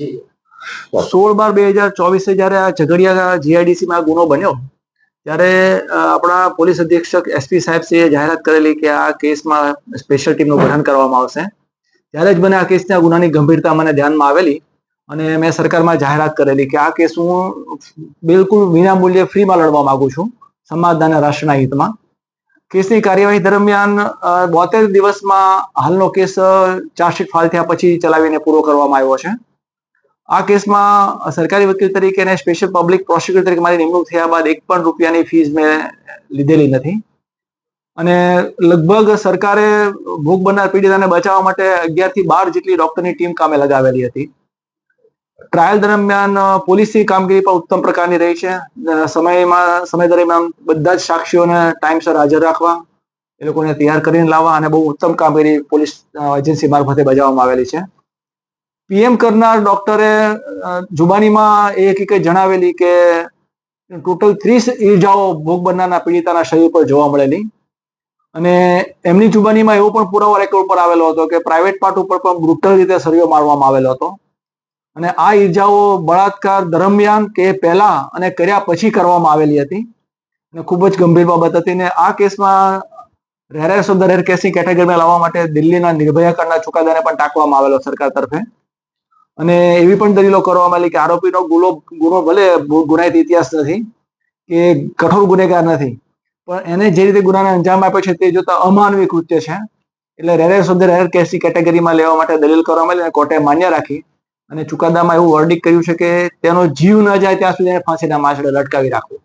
જી 16/12/2024 જયારે આ ઝઘડિયા જીઆઈડીસીમાં ગુનો બન્યો ત્યારે આપણા પોલીસ અધિક્ષક એસપી સાહેબશ્રીએ જાહેરાત કરેલી કે આ કેસમાં સ્પેશિયલ ટીમનું ગઠન કરવામાં આવશે. ત્યારે જ મને આ કેસના ગુનાની ગંભીરતા મને ધ્યાનમાં આવેલી અને મેં સરકારમાં જાહેરાત કરેલી કે આ કેસ હું બિલકુલ વિનામૂલ્યે ફ્રીમાં લડવા માંગુ છું સમાજના અને રાષ્ટ્રના હિતમાં. કેસની કાર્યવાહી દરમિયાન 72 દિવસમાં હાલનો કેસ ચાર્જશીટ ફાઇલ થયા પછી ચલાવીને પૂરો કરવામાં આવ્યો છે. આ કેસમાં સરકારી વકીલ તરીકે અને સ્પેશિયલ પબ્લિક પ્રોસિક્યુટર તરીકે મારી નિમણૂક થયા બાદ એક પણ રૂપિયાની ફીસ મેં લીધેલી નથી અને લગભગ સરકારે ભોગ બનનાર પીડિતાને બચાવવા માટે 11 થી 12 જેટલી ડોક્ટરની ટીમ કામે લગાવેલી હતી. ટ્રાયલ દરમિયાન પોલીસની કામગીરી પણ ઉત્તમ પ્રકારની રહી છે. સમય દરમિયાન બધા જ સાક્ષીઓને ટાઈમસર હાજર રાખવા, એ લોકોને તૈયાર કરીને લાવવા અને બહુ ઉત્તમ કામગીરી પોલીસ એજન્સી મારફતે બજાવવામાં આવેલી છે. પીએમ કરનાર ડોક્ટરે જુબાનીમાં એ હકીકત જણાવેલી કે ટોટલ 30 ઈજાઓ ભોગ બનનારના પીડિતાના શરીર પર જોવા મળેલી અને એમની જુબાનીમાં એવો પણ પુરાવો રેકોર્ડ પર આવેલો હતો કે પ્રાઇવેટ પાર્ટ ઉપર પણ બ્રુટલ રીતે સળિયો મારવામાં આવેલો હતો અને આ ઈજાઓ બળાત્કાર દરમિયાન કે પહેલા અને કર્યા પછી કરવામાં આવેલી હતી અને ખૂબ જ ગંભીર બાબત હતી. ને આ કેસમાં રેરેસ્ટ ઓફ ધ રેર કેસની કેટેગરીમાં લાવવા માટે દિલ્હીના નિર્ભયા કાંડના ચુકાદાને પણ ટાંકવામાં આવેલો સરકાર તરફે અને એવી પણ દલીલો કરવામાં આવી કે આરોપીનો ગુનો ભલે ગુનાહિત ઇતિહાસ નથી કે કઠોર ગુનેગાર નથી પણ એને જે રીતે ગુનાને અંજામ આપ્યો છે તે જોતા અમાનવી કૃત્ય છે એટલે રેરેસ્ટ ઓફ ધ રેર કેસની કેટેગરીમાં લેવા માટે દલીલ કરવામાં આવી અને કોર્ટે માન્ય રાખી અને ચુકાદામાં એવું વર્ડિક કર્યું છે કે તેનો જીવ ન જાય ત્યાં સુધી ફાંસીના માંચડે લટકાવી રાખવું.